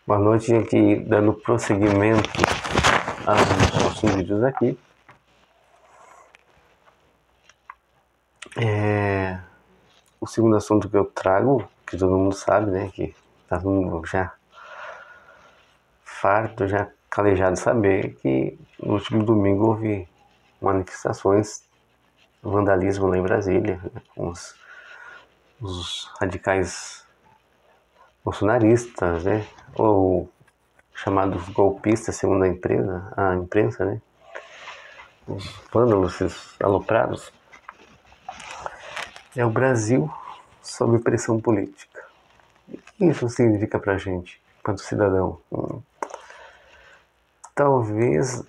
Boa noite, gente, dando prosseguimento aos nossos vídeos aqui. O segundo assunto que eu trago, que todo mundo sabe, né, que tá todo mundo já farto, já calejado de saber, que no último domingo houve manifestações, vandalismo lá em Brasília, né, com os radicais bolsonaristas, né, ou chamados golpistas, segundo a imprensa, né, os vândalos, esses aloprados. É o Brasil sob pressão política. O que isso significa pra gente, enquanto cidadão? Talvez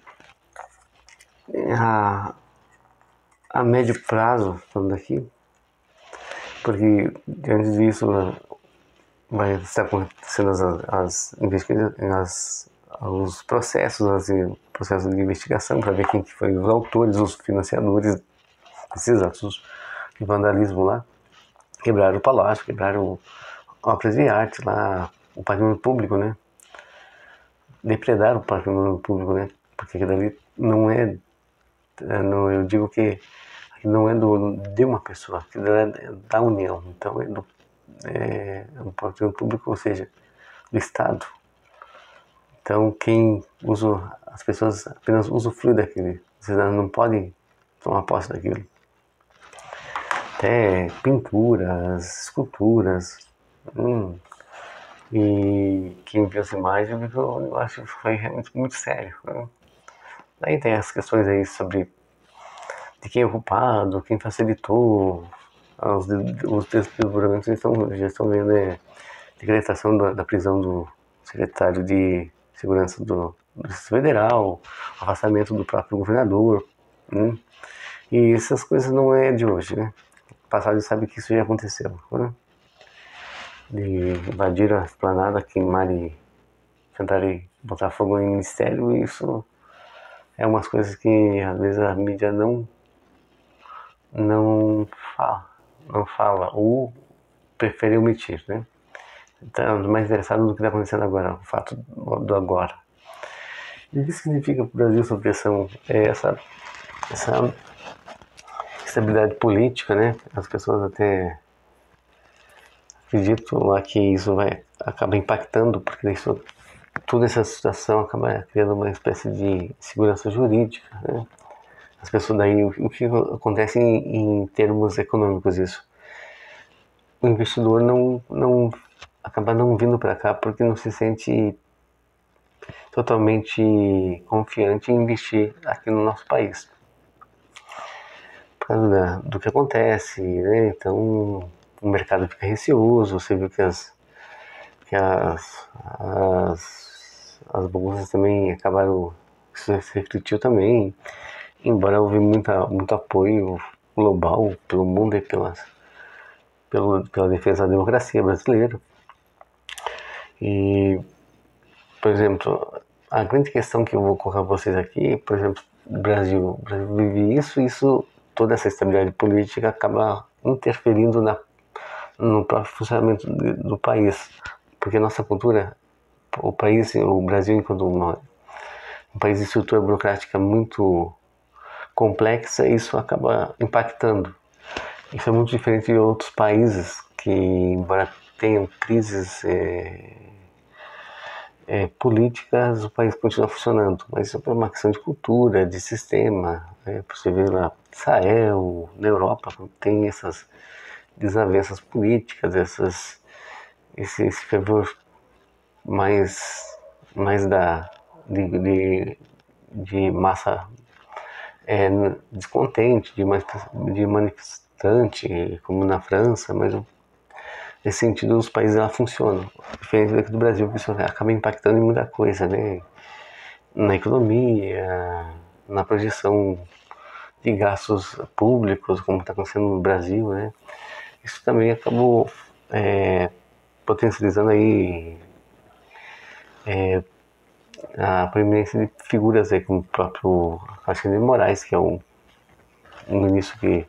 a médio prazo, falando aqui, porque diante disso vai estar acontecendo os processos de investigação para ver quem que foi os autores, os financiadores desses atos de vandalismo lá. Quebraram o palácio, quebraram obras de arte lá, o patrimônio público, né? Depredaram o patrimônio público, né? Porque aquilo ali não é, eu digo que não é de uma pessoa, aquilo é da União, então é um patrimônio público, ou seja, do Estado. Então quem usa, as pessoas apenas usufruem daquilo, vocês não podem tomar posse daquilo. Até pinturas, esculturas. E quem viu as imagens viu que o negócio foi realmente muito sério, né? Daí tem as questões aí sobre de quem é o culpado, quem facilitou. Os desdobramentos já estão vendo decretação da prisão do secretário de Segurança do Distrito Federal, afastamento do próprio governador, né? E essas coisas não é de hoje, né? O passado sabe que isso já aconteceu, né? De invadir a esplanada, queimar e tentarem botar fogo em ministério, e isso é umas coisas que às vezes a mídia não fala ou prefere omitir, né? Então, mais interessado no que está acontecendo agora, o fato do agora. E o que significa para o Brasil sob pressão? É essa estabilidade política, né? As pessoas até acreditam lá que isso vai acabar impactando, porque isso, toda essa situação acaba criando uma espécie de segurança jurídica, né? As pessoas daí, o que acontece em termos econômicos isso? O investidor acaba não vindo para cá porque não se sente totalmente confiante em investir aqui no nosso país. Por causa do que acontece, né? Então o mercado fica receoso, você viu que as bolsas também acabaram, isso se refletiu também, embora houve muito apoio global pelo mundo e pela defesa da democracia brasileira. E, por exemplo, a grande questão que eu vou colocar para vocês aqui, por exemplo, o Brasil vive isso, toda essa estabilidade política acaba interferindo no próprio funcionamento do país, porque a nossa cultura, o Brasil, enquanto um país de estrutura burocrática muito complexa, isso acaba impactando. Isso é muito diferente de outros países que, embora tenham crises políticas, o país continua funcionando, mas isso é uma questão de cultura, de sistema, né? Você vê lá, Israel, na Europa, tem essas desavenças políticas, esse fervor mais de massa descontente, de manifestante, como na França, mas nesse sentido os países lá funcionam. Diferente daqui do Brasil, que isso acaba impactando em muita coisa, né? Na economia, na projeção de gastos públicos, como está acontecendo no Brasil, né? Isso também acabou potencializando aí a proeminência de figuras aí, como o próprio Alexandre de Moraes, que é um ministro que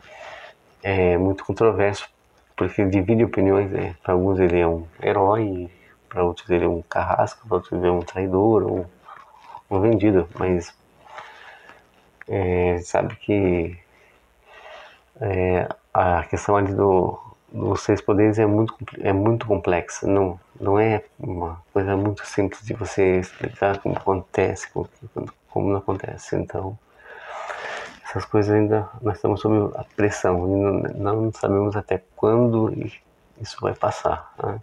é muito controverso, porque ele divide opiniões, né? Para alguns ele é um herói, para outros seria um carrasco, para outros seria um traidor ou um vendido, mas sabe que a questão ali dos seis poderes é muito complexa, não é uma coisa muito simples de você explicar como acontece, como não acontece. Então, essas coisas ainda nós estamos sob a pressão e não sabemos até quando isso vai passar, né?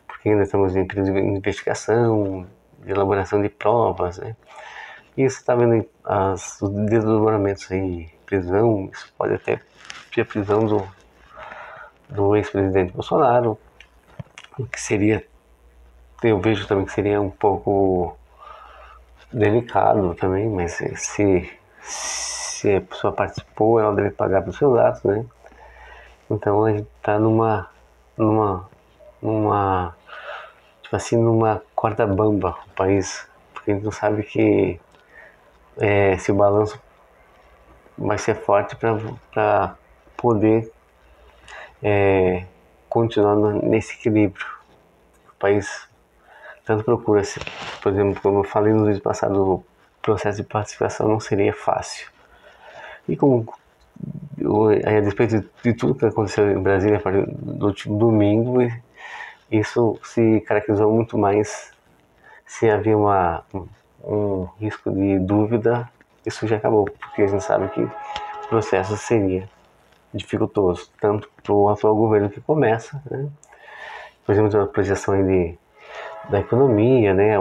Porque ainda estamos em período de investigação, de elaboração de provas, né? E você está vendo os desdobramentos aí, prisão, isso pode até ser a prisão do ex-presidente Bolsonaro, o que seria, eu vejo também que seria um pouco delicado também, mas se a pessoa participou, ela deve pagar pelos seus atos, né? Então a gente está numa, tipo assim, numa corda bamba o país, porque a gente não sabe que se o balanço vai ser forte para poder continuar nesse equilíbrio. O país tanto procura, por exemplo, como eu falei no vídeo passado, o processo de pacificação não seria fácil. E como a despeito de tudo que aconteceu em Brasília a partir do último domingo, isso se caracterizou muito mais. Se havia um risco de dúvida, isso já acabou, porque a gente sabe que o processo seria dificultoso, tanto para o atual governo que começa, né? Por exemplo, a projeção da economia, né?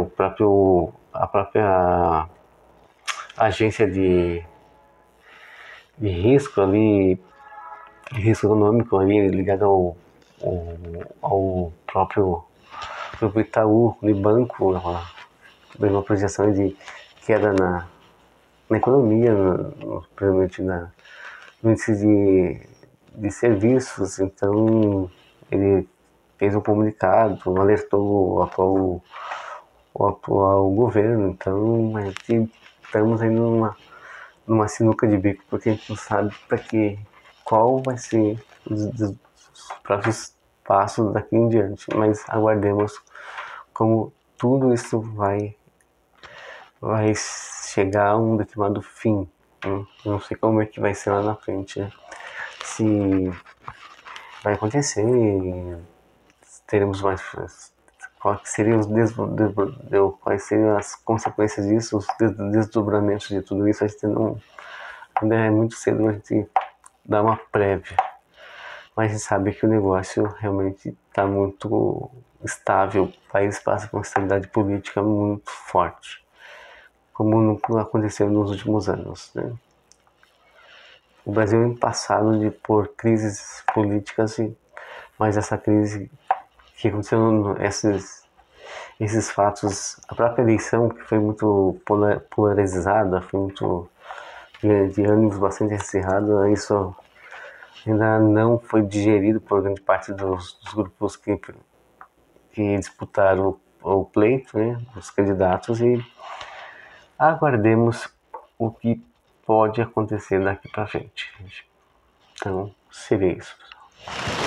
A própria agência de risco ali, risco econômico ali ligado ao próprio Itaú, de banco, uma projeção de queda na economia, provavelmente no índice de serviços. Então ele fez um comunicado, alertou o atual governo. Então a gente estamos aí numa sinuca de bico, porque a gente não sabe qual vai ser os próximos passos daqui em diante, mas aguardemos como tudo isso vai chegar a um determinado fim. Não sei como é que vai ser lá na frente, né? Se vai acontecer, teremos mais, quais seriam as consequências disso, os desdobramentos de tudo isso. A gente ainda é muito cedo a gente dar uma prévia, mas a gente sabe que o negócio realmente está muito estável, o país passa por uma estabilidade política muito forte, como nunca aconteceu nos últimos anos, né? O Brasil é passado por crises políticas, mas essa crise que aconteceu, esses fatos, a própria eleição que foi muito polarizada, foi muito de ânimos bastante acirrado, isso ainda não foi digerido por grande parte dos grupos que disputaram o pleito, né, os candidatos, e aguardemos o que pode acontecer daqui para frente. Então, seria isso, pessoal.